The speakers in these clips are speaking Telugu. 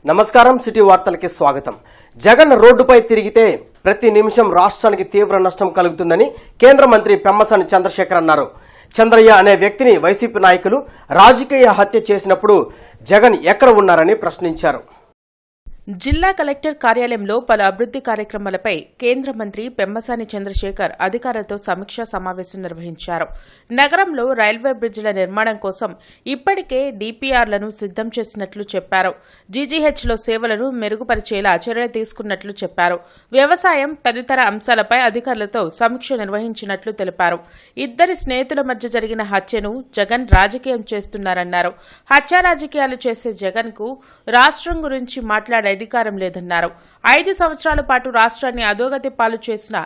నమస్కారం సిటీ వార్తలకి స్వాగతం. జగన్ రోడ్డుపై తిరిగితే ప్రతి నిమిషం రాష్ట్రానికి తీవ్ర నష్టం కలుగుతుందని కేంద్ర మంత్రి పెమ్మసాని చంద్రశేఖర్ అన్నారు. చంద్రయ్య అనే వ్యక్తిని వైసీపీ నాయకులు రాజకీయ హత్య చేసినప్పుడు జగన్ ఎక్కడ ఉన్నారని ప్రశ్నించారు. జిల్లా కలెక్టర్ కార్యాలయంలో పలు అభివృద్ది కార్యక్రమాలపై కేంద్ర మంత్రి పెమ్మసాని చంద్రశేఖర్ అధికారులతో సమీక్షా సమావేశం నిర్వహించారు. నగరంలో రైల్వే బ్రిడ్జిల నిర్మాణం కోసం ఇప్పటికే డీపీఆర్లను సిద్దం చేసినట్లు చెప్పారు. జీజీహెచ్లో సేవలను మెరుగుపరిచేలా చర్యలు తీసుకున్నట్లు చెప్పారు. వ్యవసాయం తదితర అంశాలపై అధికారులతో సమీక్ష నిర్వహించినట్లు తెలిపారు. ఇద్దరి స్నేహితుల మధ్య జరిగిన హత్యను జగన్ రాజకీయం చేస్తున్నారన్నారు. హత్య రాజకీయాలు చేసే జగన్ కు రాష్ట్రం గురించి మాట్లాడే అధికారం లేదన్నారు. 5 సంవత్సరాల పాటు రాష్ట్రాన్ని అధోగతి పాలు చేసిన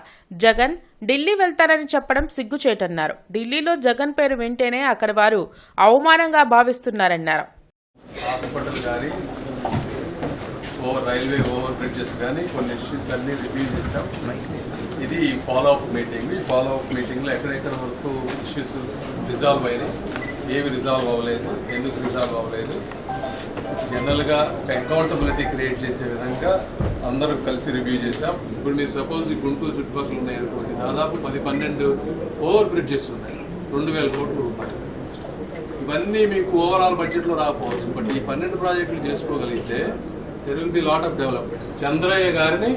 జగన్ ఢిల్లీ వెళ్తారని చెప్పడం సిగ్గుచేటన్నారు. ఢిల్లీలో జగన్ పేరు వింటేనే అక్కడ వారు అవమానంగా భావిస్తున్నారన్నారు. హాస్పిటల్ కానీ రైల్వే ఓవర్ బ్రిడ్జెస్ కానీ కొన్ని ఇష్యూస్ అన్ని రివ్యూ చేసాం. ఇది ఫాలోఅప్ మీటింగ్. ఈ ఫాలోఅప్ మీటింగ్లో ఎక్కడెక్కడ వరకు ఇష్యూస్ రిజాల్వ్ అయినాయి, ఏవి రిజాల్వ్ అవ్వలేదు, ఎందుకు రిజాల్వ్ అవ్వలేదు, జనరల్గా అకౌంటబిలిటీ క్రియేట్ చేసే విధంగా అందరూ కలిసి రివ్యూ చేశాం. ఇప్పుడు మీరు సపోజ్ ఈ గుంటూరు చుట్టుపక్కల ఉన్నాయనుకోండి, దాదాపు 10-12 ఓవర్ బ్రిడ్జెస్ ఉన్నాయి, 2000 కోట్ల రూపాయలు. ఇవన్నీ మీకు ఓవరాల్ బడ్జెట్లో రాకపోవచ్చు, బట్ ఈ 12 ప్రాజెక్టులు చేసుకోగలిగితే there will be lot of development. Chandraiah గారిని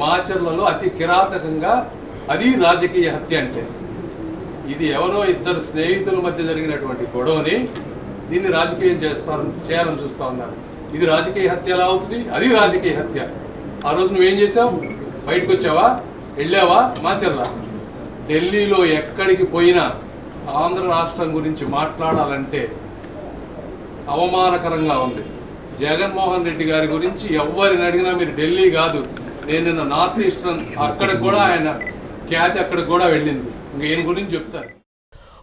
మాచర్లలో అతి కిరాతకంగా, అది రాజకీయ హత్య అంటే, ఇది ఎవరో ఇద్దరు స్నేహితుల మధ్య జరిగినటువంటి గొడవని దీన్ని రాజకీయం చేయాలని చూస్తూ ఉన్నారు. ఇది రాజకీయ హత్య ఎలా అవుతుంది? అది రాజకీయ హత్య. ఆ రోజు నువ్వేం చేసావు? బయటకు వచ్చావా? వెళ్ళావా? మాచర్లా? ఢిల్లీలో ఎక్కడికి పోయినా ఆంధ్ర రాష్ట్రం గురించి మాట్లాడాలంటే అవమానకరంగా ఉంది. జగన్మోహన్ రెడ్డి గారి గురించి ఎవరిని అడిగినా మీరు ఢిల్లీ కాదు, నేను నిన్న నార్త్ ఈస్టర్న్ అక్కడికి కూడా ఆయన ఖ్యాతి అక్కడికి కూడా వెళ్ళింది. ఇంక ఈయన గురించి చెప్తారు.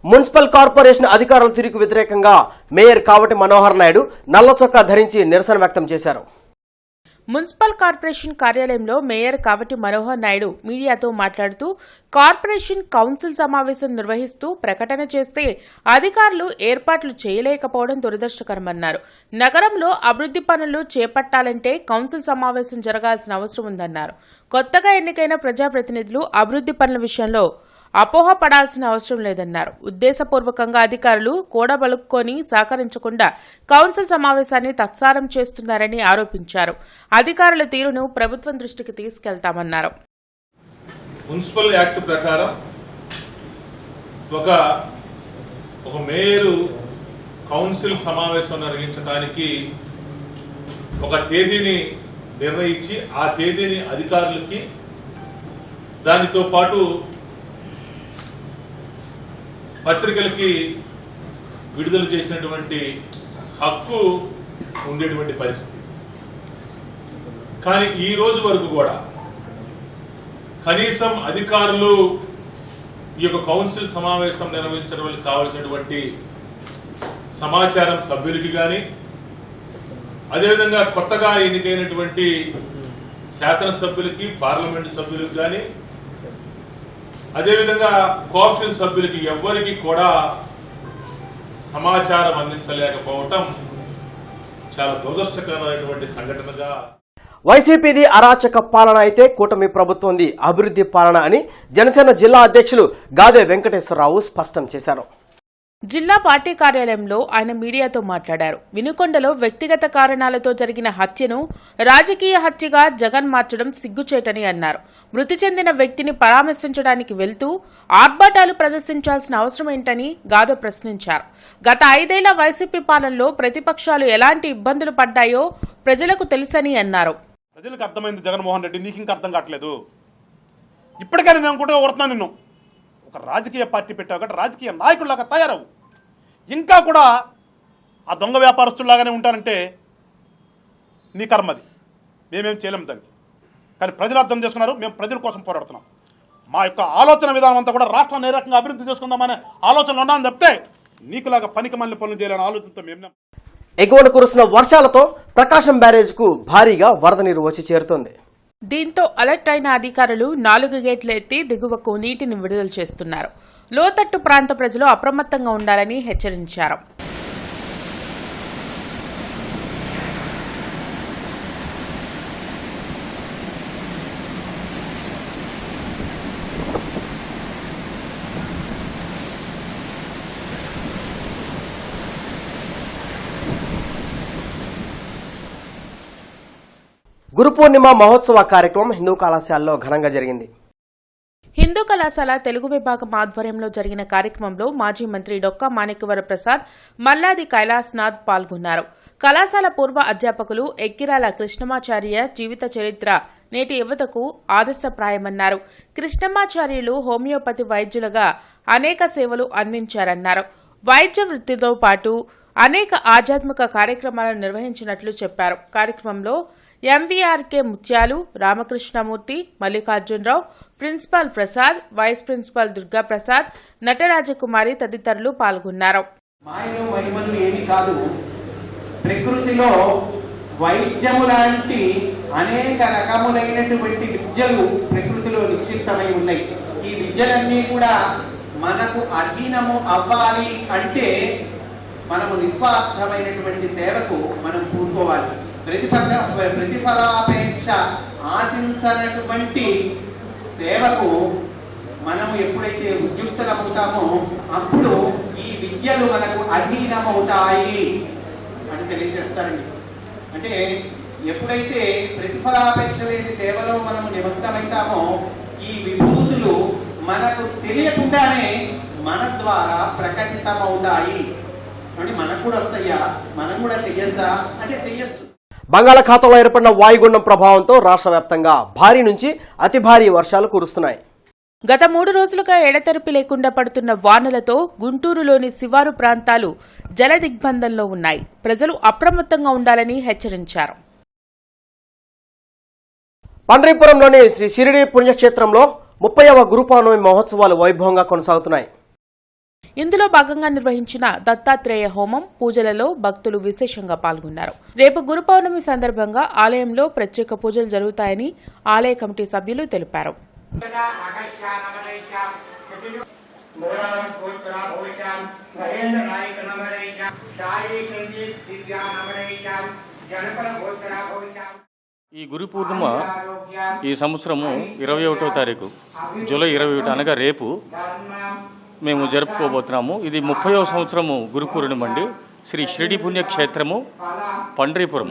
మున్సిపల్ కార్పొరేషన్ అధికారుల తీరుకు వ్యతిరేకంగా మేయర్ కావటి మనోహర్ నాయుడు నల్ల చొక్కా ధరించి నిరసన వ్యక్తం చేశారు. మున్సిపల్ కార్పొరేషన్ కార్యాలయంలో మేయర్ కావటి మనోహర్ నాయుడు మీడియాతో మాట్లాడుతూ, కార్పొరేషన్ కౌన్సిల్ సమావేశం నిర్వహిస్తూ ప్రకటన చేస్తే అధికారులు ఏర్పాట్లు చేయలేకపోవడం దురదృష్టకరమన్నారు. నగరంలో అభివృద్ది పనులు చేపట్టాలంటే కౌన్సిల్ సమావేశం జరగాల్సిన అవసరం ఉందన్నారు. కొత్తగా ఎన్నికైన ప్రజాప్రతినిధులు అభివృద్ది పనుల విషయంలో అపోహ పడాల్సిన అవసరం లేదన్నారు. ఉద్దేశపూర్వకంగా అధికారులు కూడబలుక్కొని సహకరించకుండా కౌన్సిల్ సమావేశాన్ని తత్సారం చేస్తున్నారని ఆరోపించారు. అధికారుల తీరును ప్రభుత్వం దృష్టికి తీసుకెళ్తామన్నారు. మున్సిపల్ యాక్ట్ ప్రకారం ఒక మేయరు కౌన్సిల్ సమావేశం నిర్వహించడానికి ఒక తేదీని నిర్ణయించి ఆ తేదీని అధికారులకి, దానితో పాటు పత్రికలకి విడుదల చేసినటువంటి హక్కు ఉండేటువంటి పరిస్థితి. కానీ ఈ రోజు వరకు కూడా కనీసం అధికారులు ఈ యొక్క కౌన్సిల్ సమావేశం నిర్వహించడానికి కావలసినటువంటి సమాచారం సభ్యులకి కానీ, అదేవిధంగా కొత్తగా ఎన్నికైనటువంటి శాసనసభ్యులకి, పార్లమెంటు సభ్యులకు కానీ, అదేవిధంగా కోఆప్షన్ సభ్యులకి ఎవ్వరికి కూడా సమాచారం అందించలేకపోవటం చాలా దురదృష్టకరమైనటువంటి సంఘటనగా. వైసీపీది అరాచక పాలన అయితే కూటమి ప్రభుత్వంది అభివృద్ధి పాలన అని జనసేన జిల్లా అధ్యక్షులు గాదే వెంకటేశ్వరరావు స్పష్టం చేశారు. జిల్లా పార్టీ కార్యాలయంలో ఆయన మీడియాతో మాట్లాడారు. వినుకొండలో వ్యక్తిగత కారణాలతో జరిగిన హత్యను రాజకీయ హత్యగా జగన్ మార్చడం సిగ్గుచేటని అన్నారు. మృతి చెందిన వ్యక్తిని పరామర్శించడానికి వెళ్తూ ఆర్భాటాలు ప్రదర్శించాల్సిన అవసరం ఏంటని గాదో ప్రశ్నించారు. గత 5 ఏళ్ల వైసీపీ పాలనలో ప్రతిపక్షాలు ఎలాంటి ఇబ్బందులు పడ్డాయో ప్రజలకు తెలుసని అన్నారు. ప్రజలకు అర్థమైంది జగన్మోహన్ రెడ్డి, నీకు ఇంకా అర్థం కావట్లేదు. ఇప్పటికైనా నేను కూడా ఓడుతున్నాను, నిన్ను ఒక రాజకీయ పార్టీ పెట్టావు కాబట్టి రాజకీయ నాయకుల్లాగా తయారవు. ఇంకా కూడా ఆ దొంగ వ్యాపారస్తుల్లాగానే ఉంటానంటే నీ కర్మది, మేమేం చేయలేము దానికి. కానీ ప్రజలు అర్థం చేసుకున్నారు, మేము ప్రజల కోసం పోరాడుతున్నాం. మా యొక్క ఆలోచన విధానం అంతా కూడా రాష్ట్రాన్ని ఏ రకంగా అభివృద్ధి చేసుకుందామనే ఆలోచనలు ఉన్నామని చెప్తే, నీకులాగా పనికి మళ్ళీ పనులు చేయాలని ఆలోచనతో మేము. ఎగువన కురుస్తున్న వర్షాలతో ప్రకాశం బ్యారేజ్కు భారీగా వరద నీరు వచ్చి చేరుతోంది. దీంతో అలర్ట్ అయిన అధికారులు 4 గేట్లు ఎత్తి దిగువకు నీటిని విడుదల చేస్తున్నారు. లోతట్టు ప్రాంత ప్రజలు అప్రమత్తంగా ఉండాలని హెచ్చరించారు. గురు పూర్ణిమ మహోత్సవ కార్యక్రమం హిందూ కళాశాలలో ఘనంగా జరిగింది. హిందూ కళాశాల తెలుగు విభాగం ఆధ్వర్యంలో జరిగిన కార్యక్రమంలో మాజీ మంత్రి డొక్కా మాణిక్యవర ప్రసాద్, మల్లాది కైలాస్నాథ్ పాల్గొన్నారు. కళాశాల పూర్వ అధ్యాపకులు ఎక్కిరాల కృష్ణమాచార్య జీవిత చరిత్ర నేటి యువతకు ఆదర్శప్రాయమన్నారు. కృష్ణమాచార్యులు హోమియోపతి వైద్యులుగా అనేక సేవలు అందించారన్నారు. వైద్య వృత్తితో పాటు అనేక ఆధ్యాత్మిక కార్యక్రమాలను నిర్వహించినట్లు చెప్పారు. కార్యక్రమంలో MVRK Mutyalu, Ramakrishnamurthy, Mallikarjunarao, principal Prasad, vice principal Durgaprasad, Natarajakumari తదితరులు పాల్గొన్నారు. మాయలు మహిమలు ఏమి కాదు, ప్రకృతిలో వైద్యము లాంటి అనేక రకములైనటువంటి విద్యలు ప్రకృతిలో నిక్షిప్తమై ఉన్నాయి. ఈ విద్యలన్నీ కూడా మనకు అధీనము అవ్వాలి అంటే మనము నిస్వార్థమైనటువంటి సేవకు మనం కూడుకోవాలి. ప్రతిఫలాపేక్ష ఆశించనటువంటి సేవకు మనము ఎప్పుడైతే ఉద్యుక్తులవుతామో అప్పుడు ఈ విద్యలు మనకు అధీనమవుతాయి అని తెలియజేస్తారండి. అంటే ఎప్పుడైతే ప్రతిఫలాపేక్ష లేని సేవలో మనం నిమగ్నమవుతామో ఈ విభూతులు మనకు తెలియకుండానే మన ద్వారా ప్రకటితమవుతాయి. అంటే మనకు కూడా వస్తాయా, మనం కూడా చెయ్యొచ్చా అంటే చెయ్యొచ్చు. బంగాళాఖాతంలో ఏర్పడిన వాయుగుండం ప్రభావంతో రాష్ట్ర వ్యాప్తంగా భారీ నుంచి అతి భారీ వర్షాలు కురుస్తున్నాయి. గత 3 రోజులుగా ఎడతెరిపి లేకుండా పడుతున్న వానలతో గుంటూరులోని శివారు ప్రాంతాలు జలదిగ్బంధంలో ఉన్నాయి. ప్రజలు అప్రమత్తంగా ఉండాలని హెచ్చరించారు. పండ్రీపురంలోని శ్రీ షిరిడి పుణ్యక్షేత్రంలో 30వ గురు పౌర్ణమి మహోత్సవాలు వైభవంగా కొనసాగుతున్నాయి. ఇందులో భాగంగా నిర్వహించిన దత్తాత్రేయ హోమం పూజలలో భక్తులు విశేషంగా పాల్గొన్నారు. రేపు గురు పౌర్ణమి సందర్భంగా ఆలయంలో ప్రత్యేక పూజలు జరుగుతాయని ఆలయ కమిటీ సభ్యులు తెలిపారు. ఈ గురు పూర్ణిమ ఈ సంవత్సరము 21వ తారీఖు జూలై 21 అనగా రేపు మేము జరుపుకోబోతున్నాము. ఇది 30వ సంవత్సరము గురు పూర్ణిమ అండి. శ్రీ షిరిడి పుణ్యక్షేత్రము పండ్రీపురం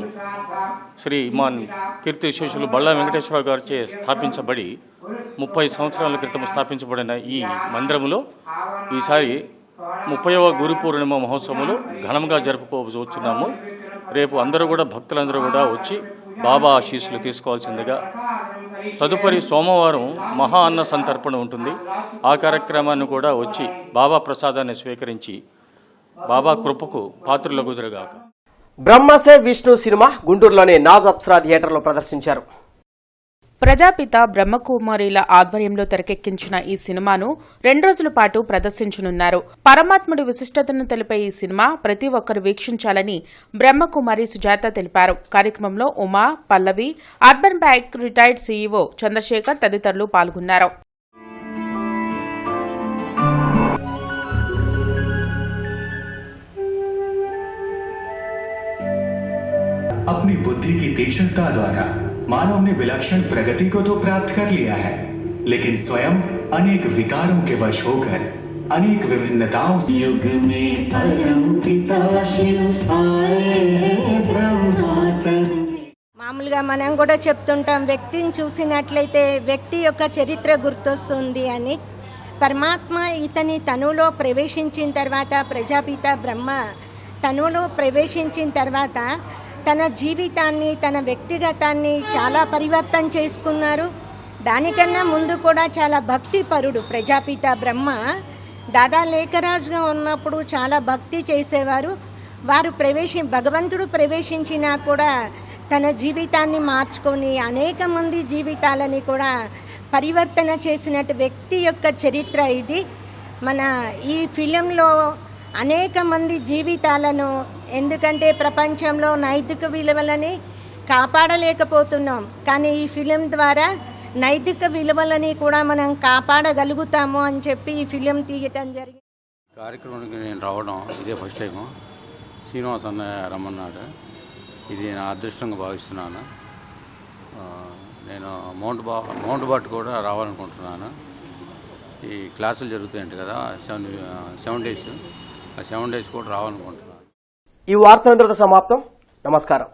శ్రీ ఇమాన్ కీర్తిశేషులు బళ్ళా వెంకటేశ్వర గారిచే స్థాపించబడి 30 సంవత్సరాల క్రితం స్థాపించబడిన ఈ మందిరములో ఈసారి 30వ గురు పూర్ణిమ మహోత్సవములు ఘనంగా జరుపుకోవచ్చున్నాము. రేపు అందరూ కూడా భక్తులందరూ కూడా వచ్చి బాబా ఆశీస్సులు తీసుకోవాల్సిందిగా. తదుపరి సోమవారం మహా అన్న సంతర్పణ ఉంటుంది. ఆ కార్యక్రమాన్ని కూడా వచ్చి బాబా ప్రసాదాన్ని స్వీకరించి బాబా కృపకు పాత్రులగుదురుగాక. బ్రహ్మసే విష్ణు సినిమా గుంటూరులోని నాజ్ అప్సరా థియేటర్లో ప్రదర్శించారు. ప్రజాపిత బ్రహ్మకుమారిల ఆధ్వర్యంలో తెరకెక్కించిన ఈ సినిమాను 2 రోజుల పాటు ప్రదర్శించనున్నారు. పరమాత్ముడి విశిష్టతను తెలిపే ఈ సినిమా ప్రతి ఒక్కరు వీక్షించాలని బ్రహ్మకుమారి సుజాత తెలిపారు. కార్యక్రమంలో Uma, Pallavi, urban bank retired CEO Chandrasekhar తదితరులు పాల్గొన్నారు. अपनी बुद्धि की तीक्ष्णता द्वारा मानव ने विलक्षण प्रगति को तो प्राप्त कर लिया है, लेकिन स्वयं अनेक विकारों के वश होकर अनेक विभिन्नताओं युग में परम पिता शिव आए हैं ब्रह्मातन. మామూలుగా మనం కూడా చెప్తుంటాం, వ్యక్తిని చూసినట్లయితే వ్యక్తి యొక్క చరిత్ర గుర్తొస్తుంది అని. పరమాత్మ ఇతని తనువులో ప్రవేశించిన తర్వాత, ప్రజాపిత బ్రహ్మ తనువులో ప్రవేశించిన తర్వాత తన జీవితాన్ని, తన వ్యక్తిగతాన్ని చాలా పరివర్తన చేసుకున్నారు. దానికన్నా ముందు కూడా చాలా భక్తిపరుడు ప్రజాపిత బ్రహ్మ. దాదా లేఖరాజుగా ఉన్నప్పుడు చాలా భక్తి చేసేవారు. వారు భగవంతుడు ప్రవేశించినా కూడా తన జీవితాన్ని మార్చుకొని అనేక మంది జీవితాలని కూడా పరివర్తన చేసినట్టు వ్యక్తి యొక్క చరిత్ర ఇది. మన ఈ ఫిలింలో అనేక మంది జీవితాలను, ఎందుకంటే ప్రపంచంలో నైతిక విలువలని కాపాడలేకపోతున్నాం, కానీ ఈ ఫిలిం ద్వారా నైతిక విలువలని కూడా మనం కాపాడగలుగుతాము అని చెప్పి ఈ ఫిలిం తీయటం జరిగింది. కార్యక్రమానికి నేను రావడం ఇదే ఫస్ట్ టైము. శ్రీనివాస్ అన్న రమ్మన్నాడు. ఇది నా అదృష్టంగా భావిస్తున్నాను. నేను మౌంట్ బాట్ కూడా రావాలనుకుంటున్నాను. ఈ క్లాసులు జరుగుతాయంట కదా, 7 డేస్. ఆ 7 డేస్ కూడా రావాలనుకుంటున్నాను. ఈ వార్తల సమాప్తం. నమస్కారం.